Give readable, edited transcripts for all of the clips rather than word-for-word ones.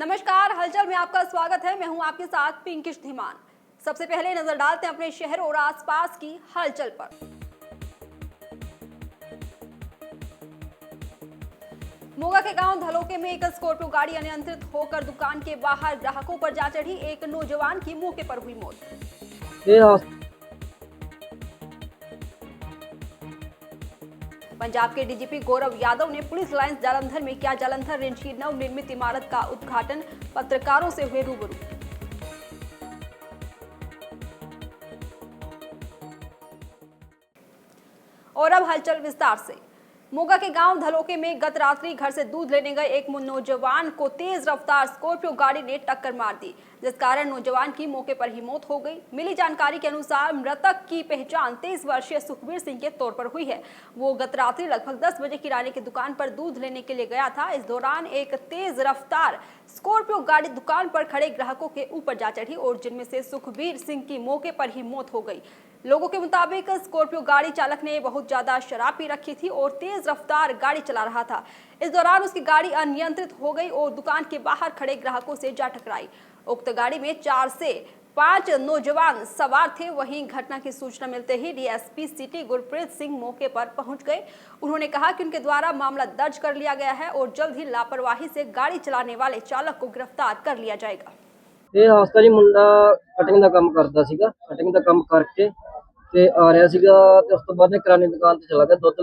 नमस्कार, हलचल में आपका स्वागत है। मैं हूं आपके साथ पिंकिश धीमान। सबसे पहले नजर डालते हैं अपने शहर और आसपास की हलचल पर। मोगा के गांव धलोके में एक स्कॉर्पियो गाड़ी अनियंत्रित होकर दुकान के बाहर ग्राहकों पर जा चढ़ी। एक नौजवान की मौके पर हुई मौत। पंजाब के डीजीपी गौरव यादव ने पुलिस लाइंस जालंधर में किया जालंधर रेंज की नवनिर्मित इमारत का उद्घाटन। पत्रकारों से हुए रूबरू। और अब हलचल विस्तार से। मोगा के गांव धलोके में गत रात्रि घर से दूध लेने गए एक नौजवान को तेज रफ्तार स्कॉर्पियो गाड़ी ने टक्कर मार दी, जिस कारण नौजवान की मौके पर ही मौत हो गई। मिली जानकारी के अनुसार मृतक की पहचान 23 वर्षीय सुखबीर सिंह के तौर पर हुई है। वो गत रात्रि लगभग 10 बजे किराने की दुकान पर दूध लेने के लिए गया था। इस दौरान एक तेज रफ्तार स्कॉर्पियो गाड़ी दुकान पर खड़े ग्राहकों के ऊपर जा चढ़ी और जिनमें से सुखबीर सिंह की मौके पर ही मौत हो गई। लोगों के मुताबिक स्कॉर्पियो गाड़ी चालक ने बहुत ज्यादा शराब पी रखी थी और तेज रफ्तार गाड़ी चला रहा था। इस दौरान उसकी गाड़ी अनियंत्रित हो गई और दुकान के बाहर खड़े ग्राहकों से जा टकराई। उक्त गाड़ी में 4 से 5 नौजवान सवार थे। वहीं घटना की सूचना मिलते ही डीएसपी सिटी गुरप्रीत सिंह मौके पर पहुंच गए। उन्होंने कहा कि उनके द्वारा मामला दर्ज कर लिया गया है और जल्द ही लापरवाही से गाड़ी चलाने वाले चालक को गिरफ्तार कर लिया जाएगा। ਇਹ ਹਾਸਤਾ ਜੀ ਮੁੰਡਾ ਕਟਿੰਗ ਦਾ ਕੰਮ ਕਰਦਾ ਸੀਗਾ। ਕਟਿੰਗ ਦਾ ਕੰਮ ਕਰਕੇ ਤੇ ਆ ਰਿਹਾ ਸੀਗਾ ਤੇ ਉਸ ਤੋਂ ਬਾਅਦ ਕਿਰਾਣੇ ਦੀ ਦੁਕਾਨ ਤੇ ਚਲਾ ਗਿਆ ਦੁੱਧ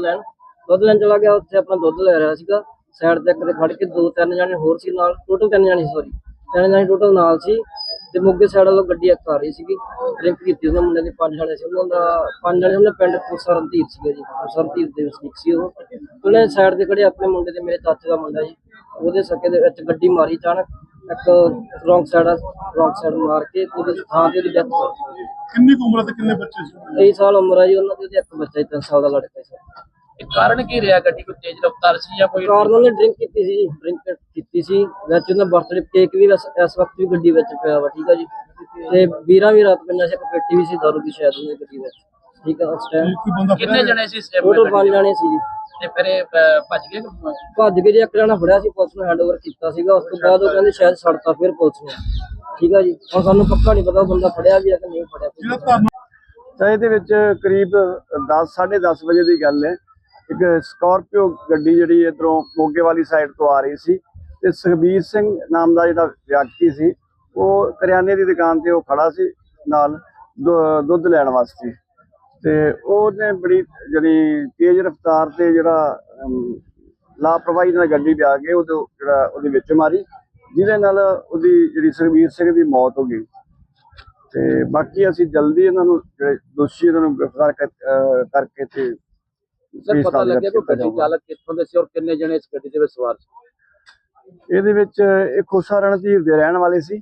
ਲੈਣ ਚਲਾ ਗਿਆ। ਉੱਥੇ ਆਪਣਾ ਦੁੱਧ ਲੈ ਰਿਹਾ ਸੀਗਾ। ਸਾਈਡ ਤੇ ਕਿਤੇ ਖੜ ਕੇ 2-3 ਜਣੇ ਹੋਰ ਸੀ ਨਾਲ, ਟੋਟਲ 3 ਜਣੇ ਸੌਰੀ 3 ਜਣੇ ਟੋਟਲ ਨਾਲ ਸੀ ਤੇ ਮੋਗੇ ਸਾਈਡ ਵੱਲੋਂ ਗੱਡੀ ਇੱਕ ਆ ਰਹੀ ਸੀਗੀ। ਡਰਿੰਕ ਕੀਤੀ ਉਹਨੇ ਮੁੰਡੇ ਦੇ 5 ਜਣੇ ਸੀ। ਉਹਨਾਂ ਦਾ 5 ਜਣੇ ਉਹਨੇ ਪਿੰਡ ਸਰਨਧੀਰ ਸੀਗੇ ਜੀ, ਸਰਨਧੀਰ ਦੇ ਵਸਨੀਕ ਸੀ ਉਹ। ਉਹਨੇ ਸਾਈਡ ਤੇ ਖੜੇ ਆਪਣੇ ਮੁੰਡੇ ਦੇ ਮੇਰੇ ਚਾਚੇ ਦਾ ਮੁੰਡਾ ਜੀ, ਉਹਦੇ ਸਕੇ ਦੇ ਵਿੱਚ ਗੱਡੀ ਮਾਰੀ ਅਚਾਨਕ। ਇੱਕ ਰੌਂਗ ਸਾਈਡ ਮਾਰ ਕੇ ਉਹਦੇ ਥਾਂ ਤੇ ਉਹਦੀ ਡੈਥ ਹੋ ਗਈ। ਕਿੰਨੀ ਕੁ ਉਮਰ ਤੇ ਕਿੰਨੇ ਬੱਚੇ ਸੀ? 23 ਸਾਲ ਉਮਰ ਹੈ ਜੀ ਉਹਨਾਂ ਦੀ। ਉਹਦੇ ਇੱਕ ਬੱਚਾ 3 ਸਾਲ ਦਾ ਲੜਕਾ ਸੀ। ਕਾਰਨ ਕੀ ਰਿਹਾ? ਗੱਡੀ ਕੋਈ ਤੇਜ਼ ਰਫ਼ਤਾਰ ਸੀ ਜਾਂ ਕੋਈ ਕਾਰਨ ਉਹਨੇ ਡਰਿੰਕ ਕੀਤੀ ਸੀ ਵਿੱਚ। ਉਹਦਾ ਬਰਥਡੇ ਕੇਕ ਵੀ ਇਸ ਵਕਤ ਵੀ ਗੱਡੀ ਵਿੱਚ ਪਿਆ ਵਾ, ਠੀਕ ਆ ਜੀ। ਤੇ ਵੀਰਾਂ ਵੀ ਰਾਤ ਪਿੰਡਾਂ 'ਚ ਇੱਕ ਪੇਟੀ ਵੀ ਸੀ ਦਾਰੂ ਦੀ ਸ਼ਾਇਦ ਉਹਦੀ ਗੱਡੀ ਵਿੱਚ, ਠੀਕ ਆ। ਉਸ ਟਾਈਮ ਕਿੰਨੇ ਜਣੇ ਸੀ? ਟੋਟਲ 5 ਜਣੇ ਸੀ ਜੀ। ਤੇ ਫਿਰ ਇਹ ਭੱਜ ਗਏ? ਭੱਜ ਕੇ ਜੀ ਇੱਕ ਜਣਾ ਫੜਿਆ ਸੀ, ਪੁਲਿਸ ਨੂੰ ਹੈਂਡਓਵਰ ਕੀਤਾ ਸੀਗਾ। ਉਸ ਤੋਂ ਬਾਅਦ ਉਹ ਕਹਿੰਦੇ ਸ਼ਾਇਦ ਛੱਡਤਾ ਫਿਰ ਪੁਲਿਸ ਨੇ, ਠੀਕ ਆ ਜੀ। ਹੁਣ ਸਾਨੂੰ ਪੱਕਾ ਨਹੀਂ ਪਤਾ ਉਹ ਬੰਦਾ ਫੜਿਆ ਵੀ ਹੈ ਕਿ ਨਹੀਂ ਫੜਿਆ। ਤਾਂ ਇਹਦੇ ਵਿੱਚ ਕਰੀਬ 10-10:30 ਵਜੇ ਦੀ ਗੱਲ ਹੈ। ਇੱਕ ਸਕਾਰਪੀਓ ਗੱਡੀ ਜਿਹੜੀ ਇੱਧਰੋਂ ਮੋਗੇ ਵਾਲੀ ਸਾਈਡ ਤੋਂ ਆ ਰਹੀ ਸੀ ਤੇ ਸੁਖਬੀਰ ਸਿੰਘ ਨਾਮ ਦਾ ਜਿਹੜਾ ਵਿਅਕਤੀ ਸੀ ਉਹ ਕਰਿਆਨੇ ਦੀ ਦੁਕਾਨ ਤੇ ਉਹ ਖੜਾ ਸੀ ਨਾਲ ਦੁੱਧ ਲੈਣ ਵਾਸਤੇ। ਤੇ ਉਹਨੇ ਬੜੀ ਜਿਹੜੀ ਤੇਜ਼ ਰਫ਼ਤਾਰ ਤੇ ਜਿਹੜਾ ਲਾਪਰਵਾਹੀ ਨਾਲ ਗੱਡੀ ਲਿਆ ਕੇ ਉਹਦੇ ਵਿੱਚ ਮਾਰੀ, ਜਿਹਦੇ ਨਾਲ ਉਹਦੀ ਜਿਹੜੀ ਸੁਖਬੀਰ ਸਿੰਘ ਦੀ ਮੌਤ ਹੋ ਗਈ। ਤੇ ਬਾਕੀ ਅਸੀਂ ਜਲਦੀ ਇਹਨਾਂ ਨੂੰ ਜਿਹੜੇ ਦੋਸ਼ੀ ਇਹਨਾਂ ਨੂੰ ਗ੍ਰਿਫਤਾਰ ਕਰਕੇ ਤੇ ਸਰ ਪਤਾ ਲੱਗਿਆ ਕਿ ਗੱਡੀ ਚਾਲਕ ਕਿੱਥੋਂ ਦੇ ਸੀ ਔਰ ਕਿੰਨੇ ਜਣੇ ਇਸ ਗੱਡੀ ਦੇ ਵਿੱਚ ਸਵਾਰ ਸੀ? ਇਹਦੇ ਵਿੱਚ ਇਹ ਖੋਸਾ ਰਣਧੀਰ ਦੇ ਰਹਿਣ ਵਾਲੇ ਸੀ।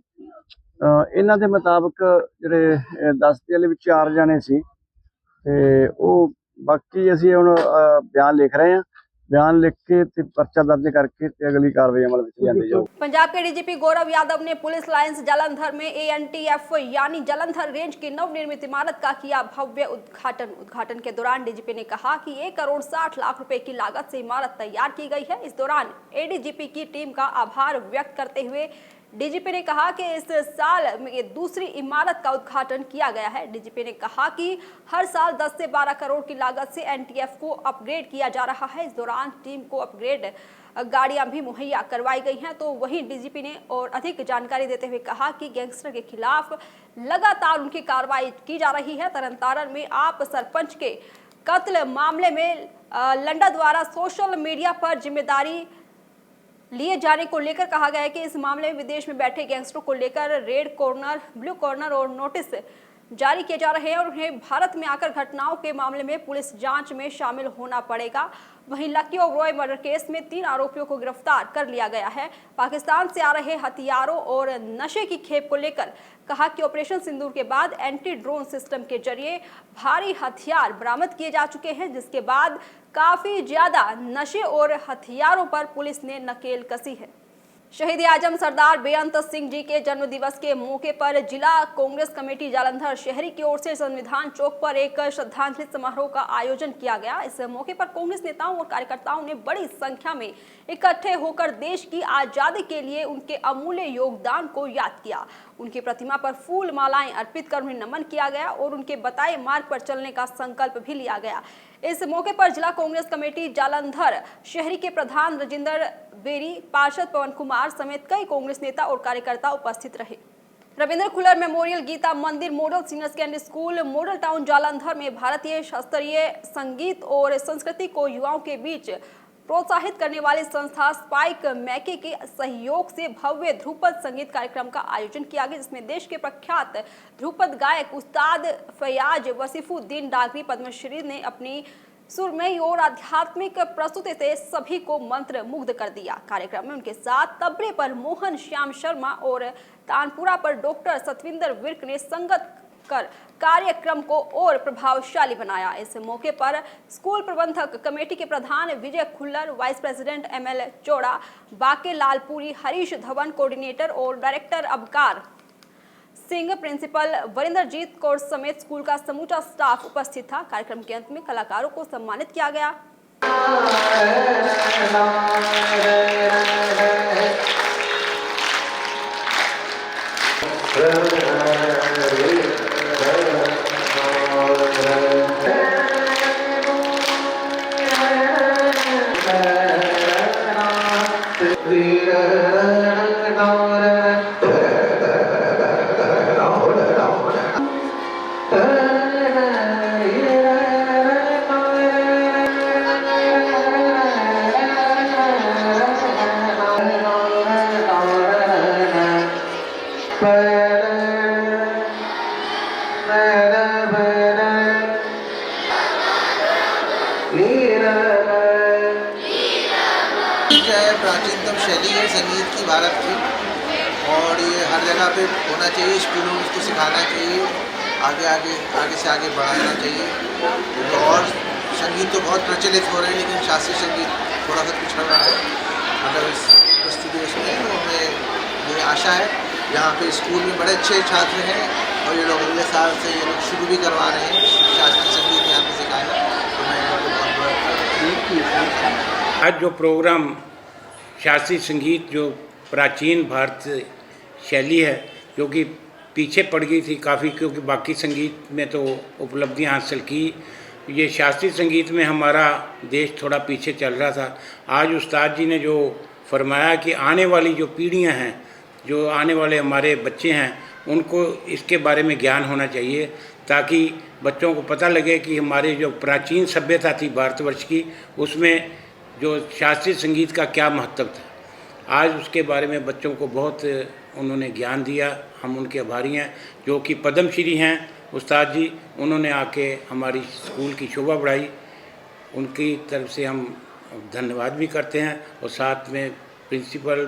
ਇਹਨਾਂ ਦੇ ਮੁਤਾਬਕ ਜਿਹੜੇ ਦੱਸਦੇ ਵਾਲੇ ਵਿੱਚ 4 ਜਣੇ ਸੀ ਤੇ ਉਹ ਬਾਕੀ ਅਸੀਂ ਹੁਣ ਬਿਆਨ ਲਿਖ ਰਹੇ ਹਾਂ। बयान लिख के पर्चा दर्ज करके अगली कार्रवाई अमल में लियांदी जाएगी। पंजाब के डीजीपी गौरव यादव ने पुलिस लाइंस जालंधर में एएनटीएफ यानी जालंधर रेंज की नवनिर्मित इमारत का किया भव्य उद्घाटन के दौरान डीजीपी ने कहा कि 1 करोड़ 60 लाख रुपए की लागत से इमारत तैयार की गई है। इस दौरान एडीजीपी की टीम का आभार व्यक्त करते हुए डीजीपी ने कहा कि इस साल में दूसरी इमारत का उद्घाटन किया गया है। डीजीपी ने कहा कि हर साल 10 से 12 करोड़ की लागत से एनटीएफ को अपग्रेड किया जा रहा है। इस दौरान टीम को अपग्रेड गाड़ियां भी मुहैया करवाई गई हैं। तो वहीं डीजीपी ने और अधिक जानकारी देते हुए कहा कि गैंगस्टर के खिलाफ लगातार उनकी कार्रवाई की जा रही है। तरनतारण में आप सरपंच के कत्ल मामले में लंडा द्वारा सोशल मीडिया पर जिम्मेदारी लिए जाने को लेकर कहा गया है कि इस मामले में विदेश में बैठे गैंगस्टरों को लेकर रेड कॉर्नर, ब्लू कॉर्नर और नोटिस जारी किए जा रहे हैं और उन्हें भारत में आकर घटनाओं के मामले में पुलिस जांच में शामिल होना पड़ेगा। वहीं लकी ओबरॉय मर्डर केस में 3 आरोपियों को गिरफ्तार कर लिया गया है। पाकिस्तान से आ रहे हथियारों और नशे की खेप को लेकर कहा कि ऑपरेशन सिंदूर के बाद एंटी ड्रोन सिस्टम के जरिए भारी हथियार बरामद किए जा चुके हैं, जिसके बाद काफी ज्यादा नशे और हथियारों पर पुलिस ने नकेल कसी है। शहीद आजम सरदार बेअंत सिंह जी के जन्म दिवस के मौके पर जिला कांग्रेस कमेटी जालंधर शहरी की ओर से संविधान चौक पर एक श्रद्धांजलि समारोह का आयोजन किया गया। इस मौके पर कांग्रेस नेताओं और कार्यकर्ताओं ने बड़ी संख्या में इकट्ठे होकर देश की आजादी के लिए उनके अमूल्य योगदान को याद किया। उनकी प्रतिमा पर फूल मालाएं अर्पित कर उन्हें नमन किया गया और उनके बताए मार्ग पर चलने का संकल्प भी लिया गया। इस मौके पर जिला कांग्रेस कमेटी जालंधर शहरी के प्रधान राजेंद्र बेरी, पार्षद पवन कुमार समेत कई कांग्रेस नेता और कार्यकर्ता उपस्थित रहे। रविंद्र खुल्लर मेमोरियल गीता मंदिर model senior secondary school model town Jalandhar में भारतीय शास्त्रीय संगीत और संस्कृति को युवाओं के बीच प्रोत्साहित करने वाली संस्था स्पाइक मैके के सहयोग से भव्य ध्रुपद संगीत कार्यक्रम का आयोजन किया गया, जिसमें देश के प्रख्यात ध्रुपद गायक उस्ताद फयाज वसीफुद्दीन डागरी पद्मश्री ने अपनी सुरमई और आध्यात्मिक प्रस्तुति से सभी को मंत्र मुग्ध कर दिया। कार्यक्रम में उनके साथ तबले पर मोहन श्याम शर्मा और तानपुरा पर डॉक्टर सतविंदर विर्क ने संगत कर कार्यक्रम को और प्रभावशाली बनाया। इस मौके पर स्कूल प्रबंधक कमेटी के प्रधान Vijay Khullar, vice president ML Chaura, Banke Lalpuri, Harish Dhawan coordinator और डायरेक्टर अबकार सिंह, प्रिंसिपल वरिंदरजीत कौर समेत स्कूल का समूचा स्टाफ उपस्थित था। कार्यक्रम के अंत में कलाकारों को सम्मानित किया गया। प्राचीनतम शैली है संगीत की भारत की, और ये हर जगह पे होना चाहिए। स्कूलों में इसको सिखाना चाहिए, आगे से आगे बढ़ाना चाहिए। तो और संगीत तो बहुत प्रचलित हो रहे हैं, लेकिन शास्त्रीय संगीत थोड़ा सा पिछड़ रहा है। मतलब इस प्रस्तुति में तो हमें ये आशा है, यहाँ पे स्कूल में बड़े अच्छे छात्र हैं और ये लोग अगले साल से ये लोग शुरू भी करवा रहे हैं शास्त्रीय संगीत यहाँ पे सिखाना। तो मैं इन लोगों को बहुत आज जो प्रोग्राम शास्त्रीय संगीत जो प्राचीन भारत शैली है, जो कि पीछे पड़ गई थी काफ़ी, क्योंकि बाकी संगीत में तो उपलब्धियां हासिल की, ये शास्त्रीय संगीत में हमारा देश थोड़ा पीछे चल रहा था। आज उस्ताद जी ने जो फरमाया कि आने वाली जो पीढ़ियां हैं, जो आने वाले हमारे बच्चे हैं, उनको इसके बारे में ज्ञान होना चाहिए, ताकि बच्चों को पता लगे कि हमारे जो प्राचीन सभ्यता थी भारतवर्ष की, उसमें जो शास्त्रीय संगीत का क्या महत्व था। आज उसके बारे में बच्चों को बहुत उन्होंने ज्ञान दिया। हम उनके आभारी हैं, जो कि पद्मश्री हैं उस्ताद जी। उन्होंने आके हमारी स्कूल की शोभा बढ़ाई, उनकी तरफ से हम धन्यवाद भी करते हैं। और साथ में प्रिंसिपल,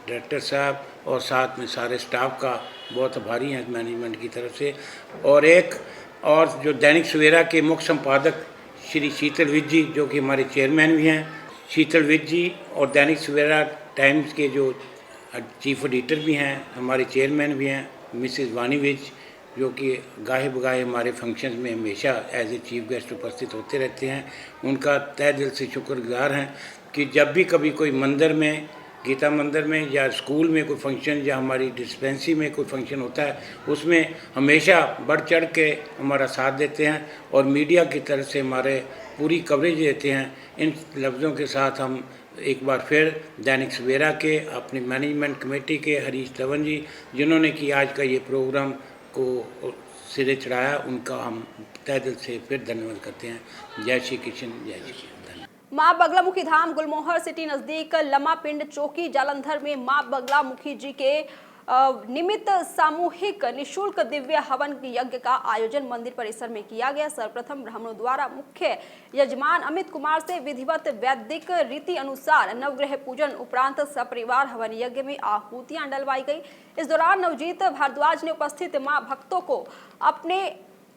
डायरेक्टर साहब और साथ में सारे स्टाफ का बहुत आभारी हैं मैनेजमेंट की तरफ से। और एक और जो दैनिक सवेरा के मुख्य संपादक श्री शीतल विज जी, जो कि हमारे चेयरमैन भी हैं, शीतल विज जी, और दैनिक सवेरा टाइम्स के जो चीफ एडिटर भी हैं, हमारे चेयरमैन भी हैं मिसेस वानी विज, जो कि गाहे बगाहे हमारे फंक्शंस में हमेशा एज ए चीफ गेस्ट उपस्थित होते रहते हैं। उनका तहे दिल से शुक्रगुजार हैं कि जब भी कभी कोई मंदिर में, गीता मंदिर में या स्कूल में कोई फंक्शन या हमारी डिस्पेंसरी में कोई फंक्शन होता है, उसमें हमेशा बढ़ चढ़ के हमारा साथ देते हैं और मीडिया की तरफ से हमारे पूरी कवरेज देते हैं। इन लफ्ज़ों के साथ हम एक बार फिर दैनिक सवेरा के, अपनी मैनेजमेंट कमेटी के हरीश धवन जी, जिन्होंने कि आज का ये प्रोग्राम को सिरे चढ़ाया, उनका हम तहे दिल से फिर धन्यवाद करते हैं। जय श्री कृष्ण, जय श्री कृष्ण। मां बगलामुखी धाम गुलमोहर सिटी नजदीक लमा पिंड चौकी जालंधर में मां बगलामुखी जी के निमित्त सामूहिक निशुल्क दिव्य हवन यज्ञ का आयोजन मंदिर परिसर में किया गया। सर्वप्रथम ब्राह्मणों द्वारा मुख्य यजमान अमित कुमार से विधिवत वैदिक रीति अनुसार नवग्रह पूजन उपरांत सपरिवार हवन यज्ञ में आहुतियां डलवाई गई। इस दौरान नवजीत भारद्वाज ने उपस्थित मां भक्तों को अपने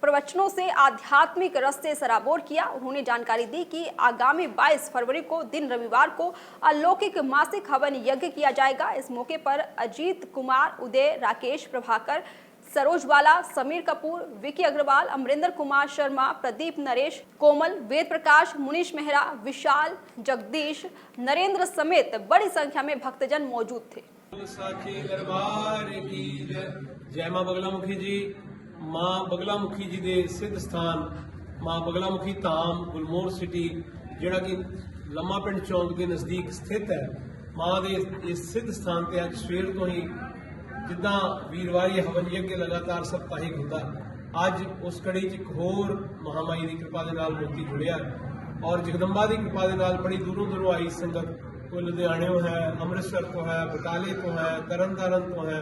प्रवचनों से आध्यात्मिक रस से सराबोर किया। उन्होंने जानकारी दी कि आगामी 22 फरवरी को दिन रविवार को अलौकिक मासिक हवन यज्ञ किया जाएगा। इस मौके पर अजीत कुमार, उदय, राकेश, प्रभाकर, सरोज बाला, समीर कपूर, विकी अग्रवाल, अमरिंदर कुमार शर्मा, प्रदीप, नरेश, कोमल, वेद प्रकाश, मुनीश मेहरा, विशाल, जगदीश, नरेंद्र समेत बड़ी संख्या में भक्तजन मौजूद थे। साची दरबार की जय मां बगलामुखी जी। मां बगलामुखी जी दे सिद्ध स्थान मां बगलामुखी धाम गुलमोहर सिटी जिहड़ा कि लम्मा पिंड चौंक के नज़दीक स्थित है। मां दे इस सिद्ध स्थान ते अज सवेर तो ही जिद्दां वीरवारी हवन यज्ञ लगातार सप्ताहिक हुंदा, अज उस कड़ी च एक होर महामाई की कृपा दे नाल मोती जुड़िया और जगदंबा की कृपा दे नाल बड़ी दूरों दूरों आई संगत, कोई लुधियाणों है, अमृतसर तो है, बटाले तो है, तरनतारन तो है,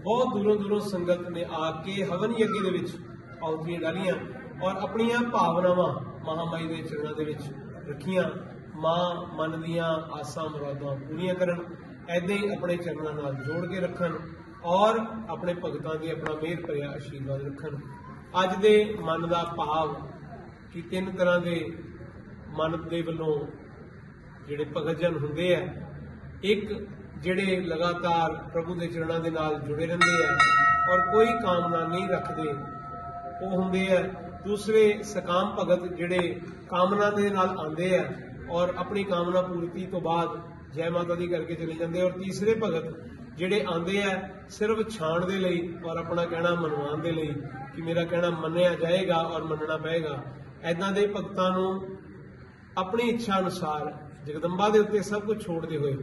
बहुत दूरों दूरों संगत ने आके हवन यज्ञ दे विच आहुतियां डालियां और अपनियां भावनावां महामाई दे चरणों दे विच रखियां। मां मन दियां आसां मुरादां पूरीआं करन, ऐदां ही अपने चरणों नाल जोड़ के रखन और अपने भगतां दे अपना मेहर भरिया आशीर्वाद रखन। अज दे मन दा भाव कि तीन तरह दे मन दे वल्लों जिहड़े भगत जन हुंदे आ, एक जिहड़े लगातार प्रभु के चरणों के नाल जुड़े रहंदे हैं और कोई कामना नहीं रखते वो हुंदे है। दूसरे सकाम भगत जिहड़े कामना के नाल आंदे हैं और अपनी कामना पूर्ति तो बाद जय माता दी करके चले जाते हैं। और तीसरे भगत जिहड़े आंदे हैं सिर्फ छाण दे लई और अपना कहना मनवाण दे लई कि मेरा कहना मन्निया जाएगा और मनना पएगा। ऐदां दे भगतां नूं अपनी इच्छा अनुसार जगदंबा दे उत्ते सब कुछ छोड़ते हुए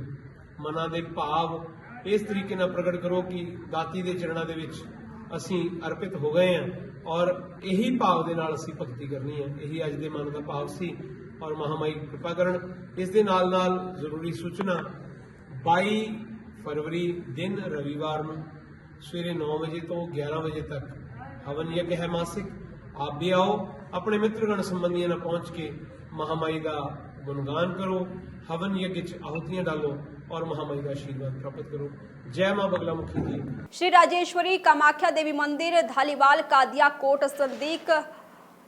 मना दे भाव इस तरीके नाल प्रगट करो कि दाती दे चरणों दे विच असीं अर्पित हो गए हैं और यही भाव दे नाल असीं भगती करनी है। यही अज दे मन दा भाव सी और महामाई कृपा करन। इस दे नाल नाल जरूरी सूचना 22 फरवरी दिन रविवार नूं सवेरे 9 बजे तो 11 बजे तक हवन यज्ञ है मासिक। आप भी आओ, अपने मित्रगण संबंधियों नाल पहुंच के महामाई का गुणगान करो, हवन यज्ञ च आहुतियां डालो और महामाई का आशीर्वाद प्राप्त करो। जय मां बगलामुखी जी। श्री राजेश्वरी कामाख्या देवी मंदिर धालीवाल कादिया कोट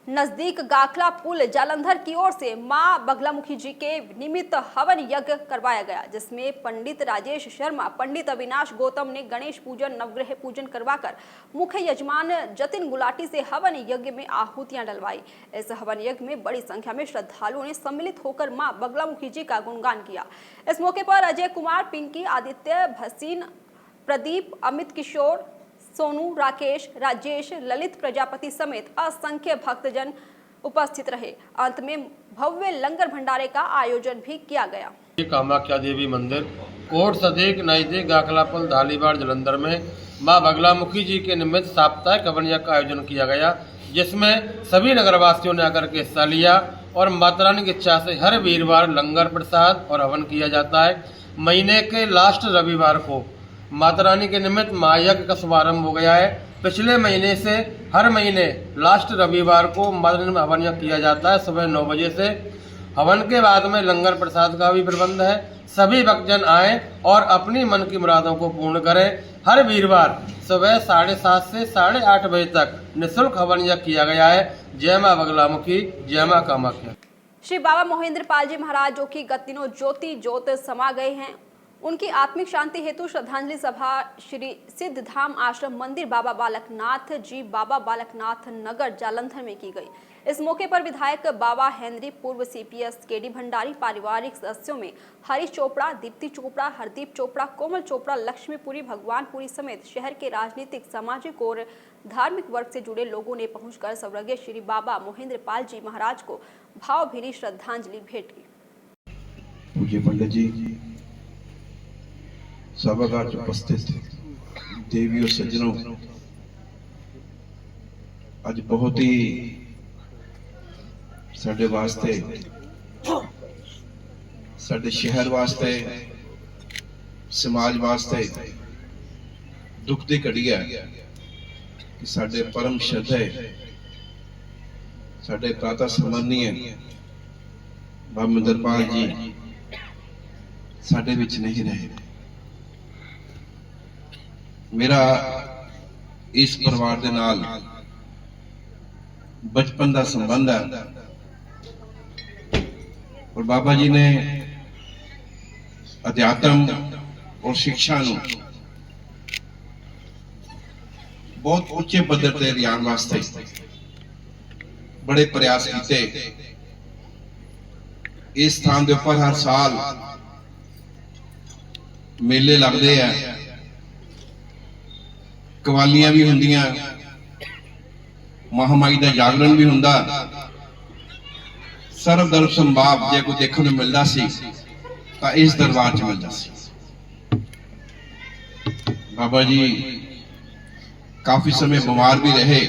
नजदीक गाखला पुल जालंधर की ओर से मां बगलामुखी जी के निमित्त हवन यज्ञ करवाया गया, जिसमें पंडित राजेश शर्मा, पंडित अविनाश गौतम ने गणेश पूजन, नवग्रह पूजन करवाकर मुख्य यजमान जतिन गुलाटी से हवन यज्ञ में आहुतियां डलवाई। इस हवन यज्ञ में बड़ी संख्या में श्रद्धालुओं ने सम्मिलित होकर मां बगलामुखी जी का गुणगान किया। इस मौके पर अजय कुमार, पिंकी, आदित्य, भसीन, प्रदीप, अमित किशोर, सोनू, राकेश, राजेश, ललित प्रजापति समेत असंख्य भक्तजन उपस्थित रहे। अंत में भव्य लंगर भंडारे का आयोजन भी किया गया। कामाख्या देवी मंदिर कोट सदीक नजदीक गाखलापुल धालीवाड़ जलंधर में मां बगलामुखी जी के निमित्त साप्ताहिक हवन यज्ञ का आयोजन किया गया, जिसमें सभी नगरवासियों ने आकर के हिस्सा लिया और माता रानी की इच्छा से हर वीरवार लंगर प्रसाद और हवन किया जाता है। महीने के लास्ट रविवार को माता रानी के निमित्त महायज्ञ का शुभारंभ हो गया है। पिछले महीने से हर महीने लास्ट रविवार को माता रानी में हवन यज्ञ किया जाता है सुबह 9 बजे से। हवन के बाद में लंगर प्रसाद का भी प्रबंध है। सभी भक्तजन आएं और अपनी मन की मुरादों को पूर्ण करें। हर वीरवार सुबह 7:30 से 8:30 बजे तक निःशुल्क हवन यज्ञ किया गया है। जय मां बगलामुखी, जय मां कामाख्या। श्री बाबा मोहिंद्र पाल जी महाराज, जो कि गत दिनों ज्योति ज्योत समा गए हैं, उनकी आत्मिक शांति हेतु श्रद्धांजलि सभा श्री सिद्ध धाम आश्रम मंदिर बाबा बालकनाथ जी, बाबा बालकनाथ नगर जालंधर में की गई। इस मौके पर विधायक बाबा हेनरी, पूर्व सीपीएस केडी भंडारी, पारिवारिक सदस्यों में हरीश चोपड़ा, दीप्ति चोपड़ा, हरदीप चोपड़ा, कोमल चोपड़ा, लक्ष्मीपुरी, भगवानपुरी समेत शहर के राजनीतिक, सामाजिक और धार्मिक वर्ग से जुड़े लोगों ने पहुंचकर स्वर्गीय श्री बाबा मोहिंद्र पाल जी महाराज को भावभीनी श्रद्धांजलि भेंट की। पूज्य पंडित जी, सभागार च उपस्थित देवी और सज्जनों, आज बहुत ही साडे वास्ते, साडे शहर वास्ते, समाज वास्ते दुख की घड़ी है कि साडे परम श्रद्धे, साडे प्रातः सम्मानीय बाबा मोहिंद्र पाल जी साडे विच नहीं रहे। मेरा इस परिवार दे नाल बचपन का संबंध है और बाबा जी ने अध्यात्म और शिक्षा नूं बहुत उच्चे पद्धर ते लियाण वास्ते बड़े प्रयास किए। इस स्थान के उपर हर साल मेले लगते हैं, कवालियां भी होंदियां, महामाई का जागरण भी हुंदा, सर्व धर्म संभाव जे कोई देखने को मिलता सी तो इस दरबार च मिलता सी। बाबा जी काफी समय बीमार भी रहे,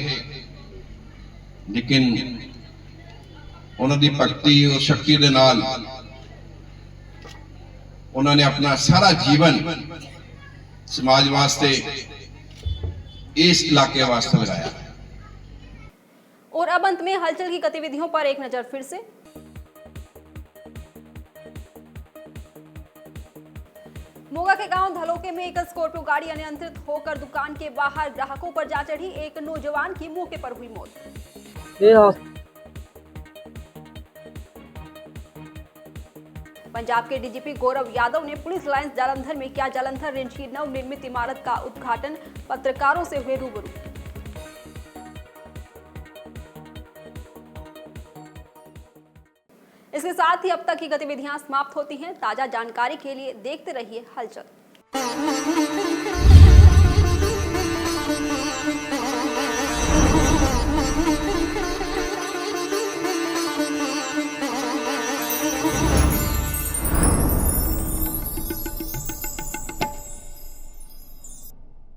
लेकिन उन्होंने भक्ति और शक्ति के नाल उन्होंने अपना सारा जीवन समाज वास्ते इस इलाके वास्ते लगाया। और अब अंत में हलचल की गतिविधियों पर एक नजर फिर से। मोगा के गांव धलोके में एक स्कॉर्पियो गाड़ी अनियंत्रित होकर दुकान के बाहर ग्राहकों पर जा चढ़ी। एक नौजवान की मौके पर हुई मौत। ये हादसा पंजाब के डीजीपी गौरव यादव ने पुलिस लाइंस जालंधर में किया जालंधर रेंज की नवनिर्मित इमारत का उद्घाटन। पत्रकारों से हुए रूबरू। इसके साथ ही अब तक की गतिविधियां समाप्त होती हैं। ताजा जानकारी के लिए देखते रहिए हलचल।